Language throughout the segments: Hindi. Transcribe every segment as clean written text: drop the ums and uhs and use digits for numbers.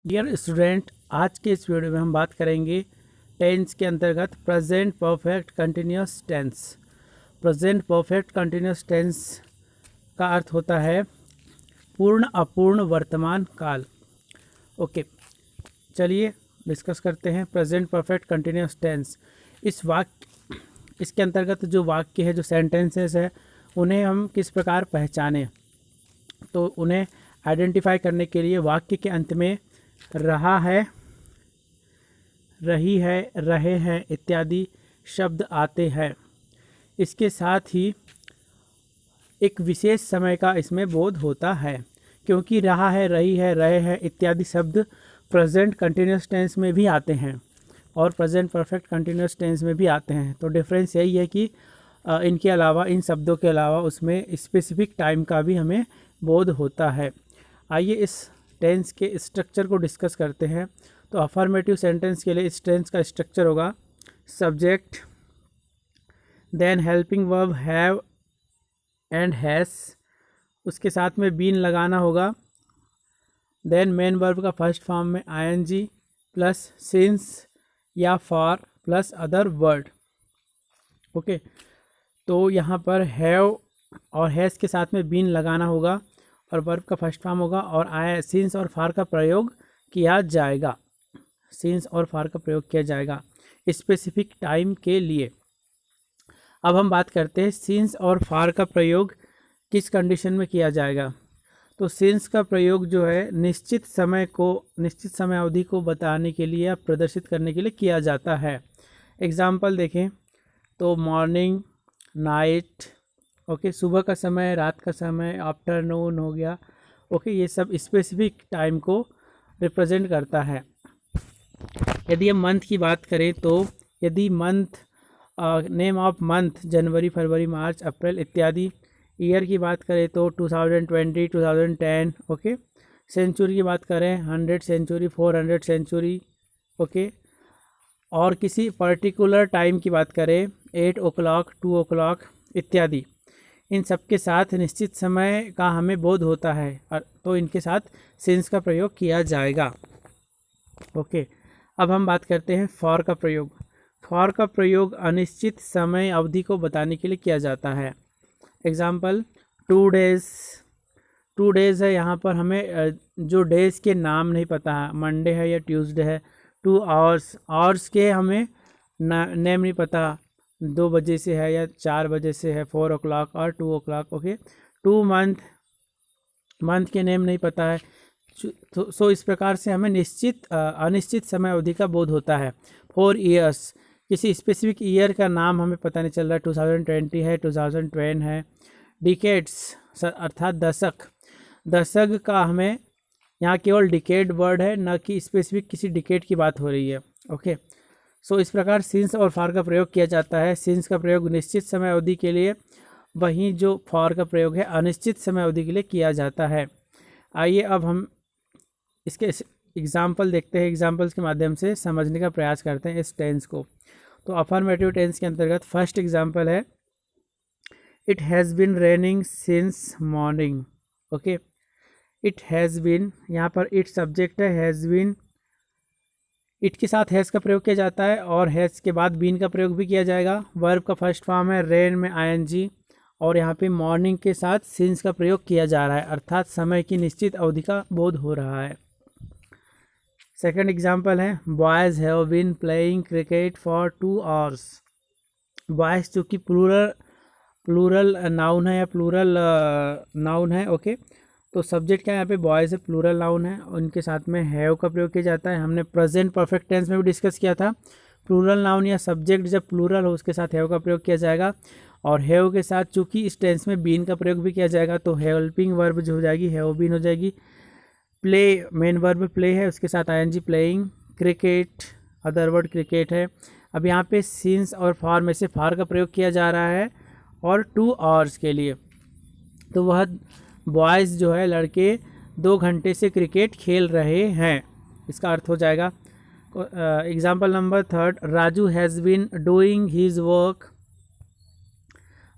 डियर स्टूडेंट, आज के इस वीडियो में हम बात करेंगे टेंस के अंतर्गत present perfect continuous tense. Present perfect continuous tense का अर्थ होता है पूर्ण अपूर्ण वर्तमान काल। ओके, चलिए डिस्कस करते हैं प्रेजेंट परफेक्ट कंटिन्यूस टेंस। इसके अंतर्गत जो वाक्य है, जो सेंटेंसेस है, उन्हें हम किस प्रकार पहचानें। तो उन्हें आइडेंटिफाई करने के लिए वाक्य के अंत में रहा है, रही है, रहे हैं इत्यादि शब्द आते हैं। इसके साथ ही एक विशेष समय का इसमें बोध होता है, क्योंकि रहा है, रही है, रहे हैं इत्यादि शब्द प्रेजेंट कंटिन्यूस टेंस में भी आते हैं और प्रेजेंट परफेक्ट कंटिन्यूस टेंस में भी आते हैं। तो डिफरेंस यही है कि इनके अलावा, इन शब्दों के अलावा उसमें स्पेसिफिक टाइम का भी हमें बोध होता है। आइए इस टेंस के स्ट्रक्चर को डिस्कस करते हैं। तो अफर्मेटिव सेंटेंस के लिए इस टेंस का स्ट्रक्चर होगा subject, then helping verb have and has, उसके साथ में बीन लगाना होगा, देन मेन वर्ब का फर्स्ट फॉर्म में आईएनजी प्लस सिंस या for plus other word. Okay, तो यहाँ पर हैव और हैज़ के साथ में बीन लगाना होगा और वर्ब का फर्स्ट फॉर्म होगा और सिंस और फार का प्रयोग किया जाएगा। सिंस और फार का प्रयोग किया जाएगा स्पेसिफिक टाइम के लिए। अब हम बात करते हैं सिंस और फार का प्रयोग किस कंडीशन में किया जाएगा। तो सिंस का प्रयोग जो है निश्चित समय अवधि को बताने के लिए या प्रदर्शित करने के लिए किया जाता है। एग्जाम्पल देखें तो मॉर्निंग, नाइट, ओके, सुबह का समय, रात का समय, आफ्टरनून हो गया। ओके, ये सब स्पेसिफिक टाइम को रिप्रेजेंट करता है। यदि हम मंथ की बात करें तो यदि मंथ, नेम ऑफ मंथ जनवरी, फरवरी, मार्च, अप्रैल इत्यादि। ईयर की बात करें तो 2020, 2010। ओके, सेंचुरी की बात करें 100 सेंचुरी, 400 सेंचुरी। ओके, और किसी पर्टिकुलर टाइम की बात करें 8 o'clock, 2 o'clock इत्यादि। इन सब के साथ निश्चित समय का हमें बोध होता है, तो इनके साथ सिंस का प्रयोग किया जाएगा। ओके, अब हम बात करते हैं फॉर का प्रयोग। फॉर का प्रयोग अनिश्चित समय अवधि को बताने के लिए किया जाता है। एग्जाम्पल 2 days, 2 days है, यहाँ पर हमें जो डेज के नाम नहीं पता है, मंडे है या ट्यूसडे है। 2 hours, आवर्स के हमें नेम नहीं पता, 2 बजे से है या 4 बजे से है, 4 o'clock और 2 o'clock। ओके, 2 मंथ के नेम नहीं पता है। सो इस प्रकार से हमें अनिश्चित समय अवधि का बोध होता है। 4 years, किसी स्पेसिफिक ईयर का नाम हमें पता नहीं चल रहा है, 2020 है, 2010 है। डिकेड्स अर्थात दशक का हमें यहाँ केवल डिकेड वर्ड है, न कि स्पेसिफिक किसी डिकेड की बात हो रही है। ओके, सो इस प्रकार सिंस और फॉर का प्रयोग किया जाता है। सिंस का प्रयोग निश्चित समय अवधि के लिए, वहीं जो फॉर का प्रयोग है अनिश्चित समय अवधि के लिए किया जाता है। आइए अब हम इसके एग्जाम्पल देखते हैं, एग्जाम्पल्स के माध्यम से समझने का प्रयास करते हैं इस टेंस को। तो अफर्मेटिव टेंस के अंतर्गत फर्स्ट एग्जाम्पल है it has been raining since morning. Okay, it has been, यहाँ पर इट सब्जेक्ट है, हैज़ बीन, इट के साथ हैज़ का प्रयोग किया जाता है और हैज़ के बाद बीन का प्रयोग भी किया जाएगा। वर्ब का फर्स्ट फॉर्म है रेन में आईएनजी और यहाँ पे मॉर्निंग के साथ सिंस का प्रयोग किया जा रहा है, अर्थात समय की निश्चित अवधि का बोध हो रहा है। सेकंड एग्जाम्पल है boys have been playing cricket for 2 hours। Boys चूँकि प्लूरल नाउन है या प्लूरल नाउन है। ओके, तो सब्जेक्ट क्या है यहाँ पे, बॉयज़ है, प्लूरल नाउन है, उनके साथ में हैव का प्रयोग किया जाता है। हमने प्रेजेंट परफेक्ट टेंस में भी डिस्कस किया था, प्लूरल नाउन या सब्जेक्ट जब प्लूरल हो उसके साथ हैव का प्रयोग किया जाएगा और हैव के साथ चूँकि इस टेंस में बीन का प्रयोग भी किया जाएगा तो हेल्पिंग वर्ब जो हो जाएगी हैव बीन हो जाएगी। प्ले, मेन वर्ब प्ले है, उसके साथ I N G playing. Cricket, other word cricket है। अब यहाँ पे सिंस और फॉर में से फॉर का प्रयोग किया जा रहा है और 2 hours के लिए, तो वह बॉयज़ जो है, लड़के 2 घंटे से क्रिकेट खेल रहे हैं, इसका अर्थ हो जाएगा। Example number 3, Raju has been doing his work.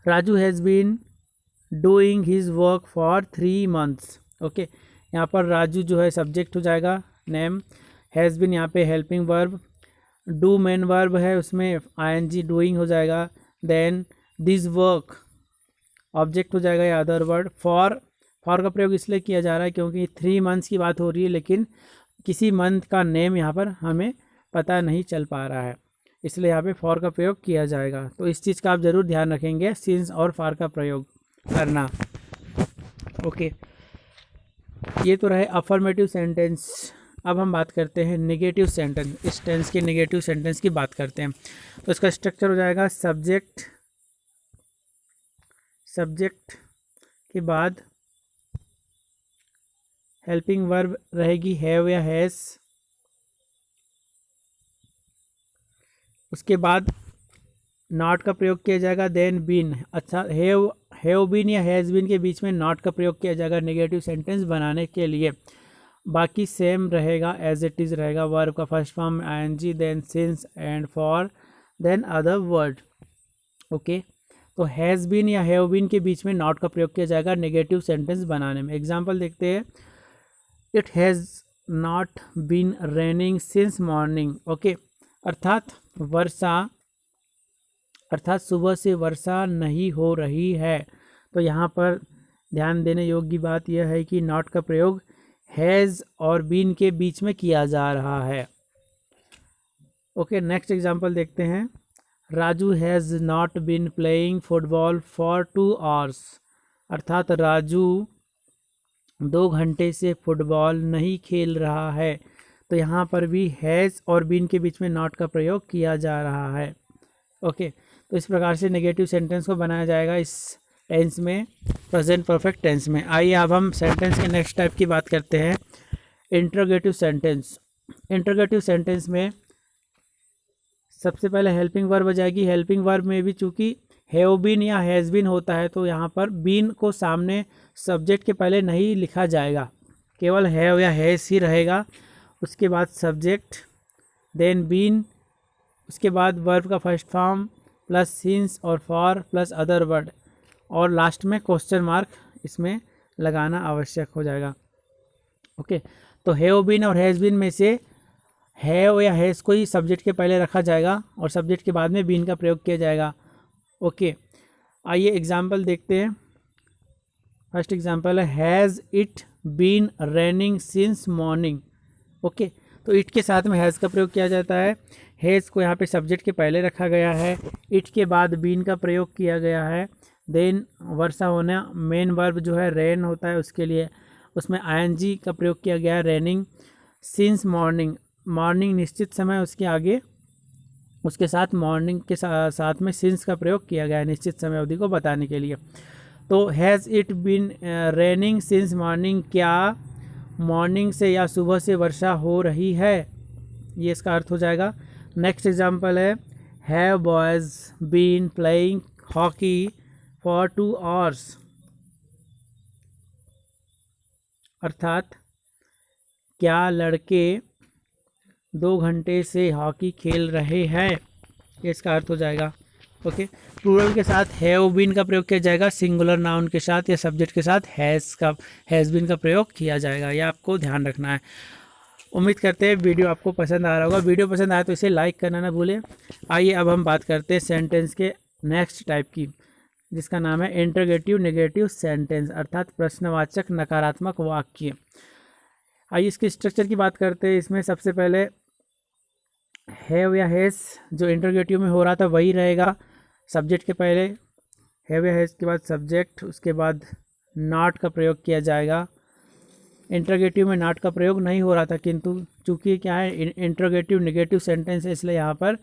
Raju has been doing his work for 3 months। Okay, यहाँ पर राजू जो है सब्जेक्ट हो जाएगा, नेम। हैज़ बीन यहाँ पे helping verb, do main verb है उसमें आईएनजी डूइंग हो जाएगा। देन दिस वर्क ऑब्जेक्ट हो जाएगा या अदर वर्ड। फॉर का प्रयोग इसलिए किया जा रहा है क्योंकि 3 मंथ्स की बात हो रही है, लेकिन किसी मंथ का नेम यहाँ पर हमें पता नहीं चल पा रहा है, इसलिए यहाँ पे फॉर का प्रयोग किया जाएगा। तो इस चीज़ का आप ज़रूर ध्यान रखेंगे, सिंस और फॉर का प्रयोग करना। ओके, ये तो रहे अफर्मेटिव सेंटेंस। अब हम बात करते हैं नेगेटिव सेंटेंस। इस टेंस के नेगेटिव सेंटेंस की बात करते हैं। तो इसका स्ट्रक्चर हो जाएगा सब्जेक्ट के बाद हेल्पिंग वर्ब रहेगी हैव या हैज़, उसके बाद नॉट का प्रयोग किया जाएगा, देन बीन। अच्छा, हैव बीन या हैज़ बीन के बीच में नॉट का प्रयोग किया जाएगा नेगेटिव सेंटेंस बनाने के लिए। बाकी सेम रहेगा, एज इट इज़ रहेगा। वर्ब का first form I N G, then since and for, then other word. Okay, तो हैज़ बीन या हैव बीन के बीच में नॉट का प्रयोग किया जाएगा नेगेटिव सेंटेंस बनाने में। एग्जाम्पल देखते हैं, it has not been raining since morning. Okay, अर्थात सुबह से वर्षा नहीं हो रही है। तो यहाँ पर ध्यान देने योग्य बात यह है कि नॉट का प्रयोग हैज़ और बीन के बीच में किया जा रहा है। ओके, नेक्स्ट एग्जांपल देखते हैं। Raju has not been playing football for 2 hours. अर्थात राजू 2 घंटे से फुटबॉल नहीं खेल रहा है। तो यहाँ पर भी हैज़ और बीन के बीच में नॉट का प्रयोग किया जा रहा है। ओके, तो इस प्रकार से नेगेटिव सेंटेंस को बनाया जाएगा इस टेंस में, प्रेजेंट परफेक्ट टेंस में। आइए अब हम सेंटेंस के नेक्स्ट टाइप की बात करते हैं, इंटरोगेटिव सेंटेंस। इंटरोगेटिव सेंटेंस में सबसे पहले हेल्पिंग वर्ब आ जाएगी। हेल्पिंग वर्ब में भी चूंकि हैव बीन या हैज़ बीन होता है, तो यहाँ पर बीन को सामने सब्जेक्ट के पहले नहीं लिखा जाएगा, केवल हैव या हैज़ ही रहेगा। उसके बाद सब्जेक्ट, देन बीन, उसके बाद वर्ब का फर्स्ट फॉर्म प्लस सिंस और फॉर प्लस अदर वर्ड, और लास्ट में क्वेश्चन मार्क इसमें लगाना आवश्यक हो जाएगा। ओके, तो हैव बीन और हैज़ बीन में से हैव या हैज़ को ही सब्जेक्ट के पहले रखा जाएगा और सब्जेक्ट के बाद में बीन का प्रयोग किया जाएगा। ओके, आइए एग्जाम्पल देखते हैं। फर्स्ट एग्जाम्पल है, has it been raining since morning. Okay, तो इट के साथ में हैज़ का प्रयोग किया जाता है। हैज़ को यहाँ पे सब्जेक्ट के पहले रखा गया है, इट के बाद बीन का प्रयोग किया गया है। देन वर्षा होना, मेन वर्ब जो है रेन होता है, उसके लिए उसमें आईएनजी का प्रयोग किया गया है, रेनिंग। सिंस मॉर्निंग, मॉर्निंग निश्चित समय, उसके आगे उसके साथ मॉर्निंग के साथ में सिंस का प्रयोग किया गया है निश्चित समय अवधि को बताने के लिए। तो has it been raining since morning, क्या मॉर्निंग से या सुबह से वर्षा हो रही है, ये इसका अर्थ हो जाएगा। नेक्स्ट एग्जाम्पल है, have boys been playing hockey for 2 hours. अर्थात क्या लड़के 2 घंटे से हॉकी खेल रहे हैं, ये इसका अर्थ हो जाएगा। ओके, प्लूरल के साथ हैव बीन का प्रयोग किया जाएगा, सिंगुलर नाउन के साथ या सब्जेक्ट के साथ हैज़ बीन का प्रयोग किया जाएगा, यह आपको ध्यान रखना है। उम्मीद करते हैं वीडियो आपको पसंद आ रहा होगा। वीडियो पसंद आया तो इसे लाइक करना ना भूलें। आइए अब हम बात करते हैं सेंटेंस के नेक्स्ट टाइप की, जिसका नाम है इंटरोगेटिव नेगेटिव सेंटेंस, अर्थात प्रश्नवाचक नकारात्मक वाक्य। आइए इसके स्ट्रक्चर की बात करते हैं। इसमें सबसे पहले हैव या हैज़ जो इंटरोगेटिव में हो रहा था वही रहेगा, सब्जेक्ट के पहले हैव या हैज़ के बाद सब्जेक्ट, उसके बाद नॉट का प्रयोग किया जाएगा। इंटरोगेटिव में नॉट का प्रयोग नहीं हो रहा था, किंतु चूंकि क्या है इंटरोगेटिव नेगेटिव सेंटेंस है, इसलिए यहाँ पर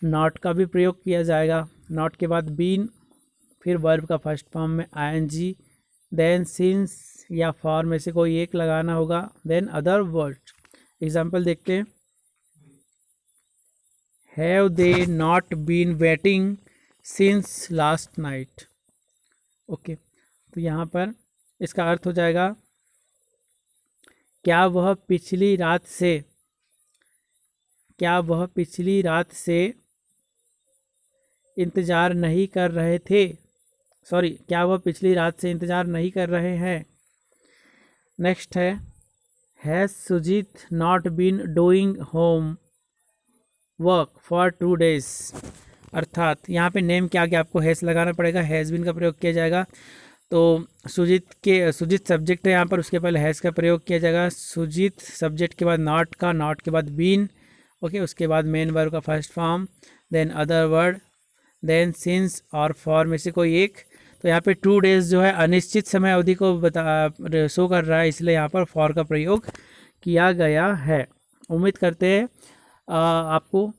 नॉट का भी प्रयोग किया जाएगा। नॉट के बाद बीन, फिर वर्ब का फर्स्ट फॉर्म में आईएनजी, देन सिंस या फॉर में से कोई एक लगाना होगा, देन अदर वर्ड। एग्जाम्पल देखते हैं, have they not been waiting since last night. Okay, तो यहाँ पर इसका अर्थ हो जाएगा, क्या वह पिछली रात से इंतज़ार नहीं कर रहे थे, क्या वह पिछली रात से इंतज़ार नहीं कर रहे हैं। नेक्स्ट है, has Sujit not been doing homework for 2 days। अर्थात यहाँ पे नेम के आगे आपको हैज़ लगाना पड़ेगा, हैज़ बीन का प्रयोग किया जाएगा। तो सुजीत सब्जेक्ट है यहाँ पर, उसके पहले हैज़ का प्रयोग किया जाएगा। सुजीत सब्जेक्ट के बाद नॉट का, नॉट के बाद बीन, ओके, उसके बाद मेन वर्ब का first form, then other word, then since और फॉर में से कोई एक। तो यहाँ पे 2 days जो है अनिश्चित समय अवधि को शो कर रहा है, इसलिए यहाँ पर फॉर का प्रयोग किया गया है। उम्मीद करते हैं आपको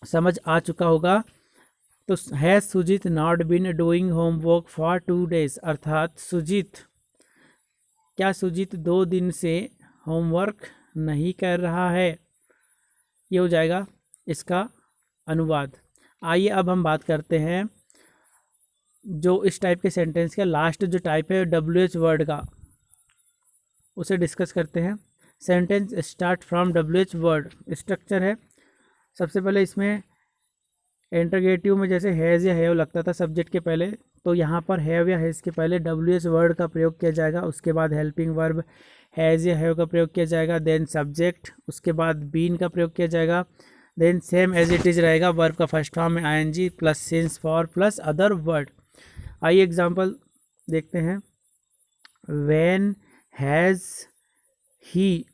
समझ आ चुका होगा। तो has Sujit not been doing homework for 2 days, अर्थात क्या सुजीत 2 दिन से होमवर्क नहीं कर रहा है, ये हो जाएगा इसका अनुवाद। आइए अब हम बात करते हैं जो इस टाइप के सेंटेंस का लास्ट जो टाइप है WH वर्ड का, उसे डिस्कस करते हैं। Sentence start from WH word. Structure है, सबसे पहले इसमें इंटरगेटिव में जैसे हैज़ या हैव लगता था सब्जेक्ट के पहले, तो यहाँ पर हैव या हैज़ के पहले WH वर्ड का प्रयोग किया जाएगा। उसके बाद हेल्पिंग वर्ब हैज़ या हैव का प्रयोग किया जाएगा, देन सब्जेक्ट, उसके बाद बीन का प्रयोग किया जाएगा, then same as it is रहेगा, वर्ब का फर्स्ट फॉर्म में ING plus since for plus other word. आइए एग्जाम्पल देखते हैं। When has he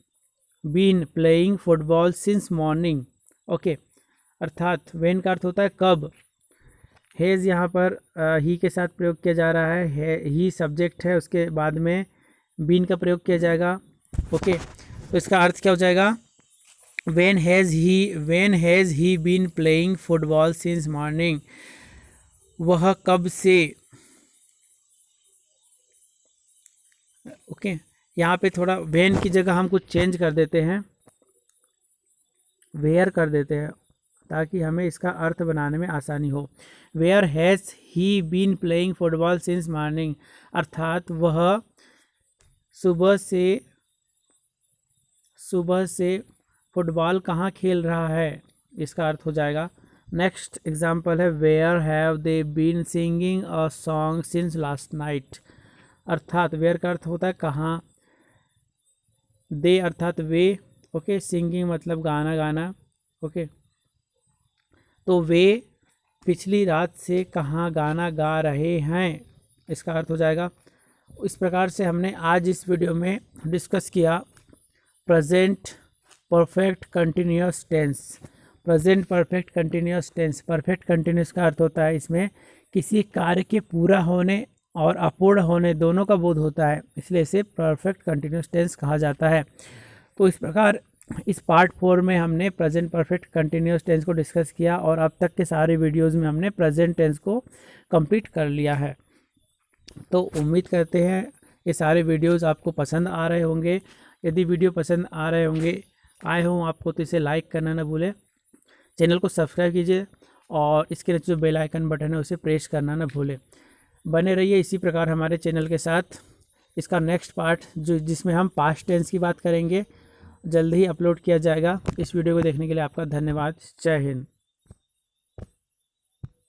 been playing football since morning, okay, अर्थात व्हेन का अर्थ होता है कब। हैज़ यहाँ पर ही के साथ प्रयोग किया जा रहा है, ही सब्जेक्ट है, उसके बाद में बीन का प्रयोग किया जाएगा, ओके। तो इसका अर्थ क्या हो जाएगा, when has he been playing football since morning, वह कब से, ओके। यहाँ पे थोड़ा व्हेन की जगह हम कुछ चेंज कर देते हैं, वेयर कर देते हैं, ताकि हमें इसका अर्थ बनाने में आसानी हो। Where has he been playing football since morning, अर्थात वह सुबह से फुटबॉल कहाँ खेल रहा है, इसका अर्थ हो जाएगा। नेक्स्ट एग्जाम्पल है where have they been singing a song since last night, अर्थात वेयर का अर्थ होता है कहाँ, दे अर्थात वे, ओके, सिंगिंग मतलब गाना, ओके। तो वे पिछली रात से कहाँ गाना गा रहे हैं, इसका अर्थ हो जाएगा। इस प्रकार से हमने आज इस वीडियो में डिस्कस किया present perfect continuous tense. Present perfect continuous tense, perfect continuous का अर्थ होता है इसमें किसी कार्य के पूरा होने और अपूर्ण होने दोनों का बोध होता है, इसलिए इसे परफेक्ट कंटिन्यूअस टेंस कहा जाता है। तो इस प्रकार इस पार्ट 4 में हमने प्रेजेंट परफेक्ट कंटिन्यूअस टेंस को डिस्कस किया और अब तक के सारे वीडियोस में हमने प्रेजेंट टेंस को कंप्लीट कर लिया है। तो उम्मीद करते हैं ये सारे वीडियोस आपको पसंद आ रहे होंगे। यदि वीडियो पसंद आए हों आपको तो इसे लाइक करना ना भूलें, चैनल को सब्सक्राइब कीजिए और इसके नीचे जो बेल आइकन बटन है उसे प्रेस करना ना भूलें। बने रहिए इसी प्रकार हमारे चैनल के साथ। इसका नेक्स्ट पार्ट जिसमें हम पास्ट टेंस की बात करेंगे जल्द ही अपलोड किया जाएगा। इस वीडियो को देखने के लिए आपका धन्यवाद। जय हिंद।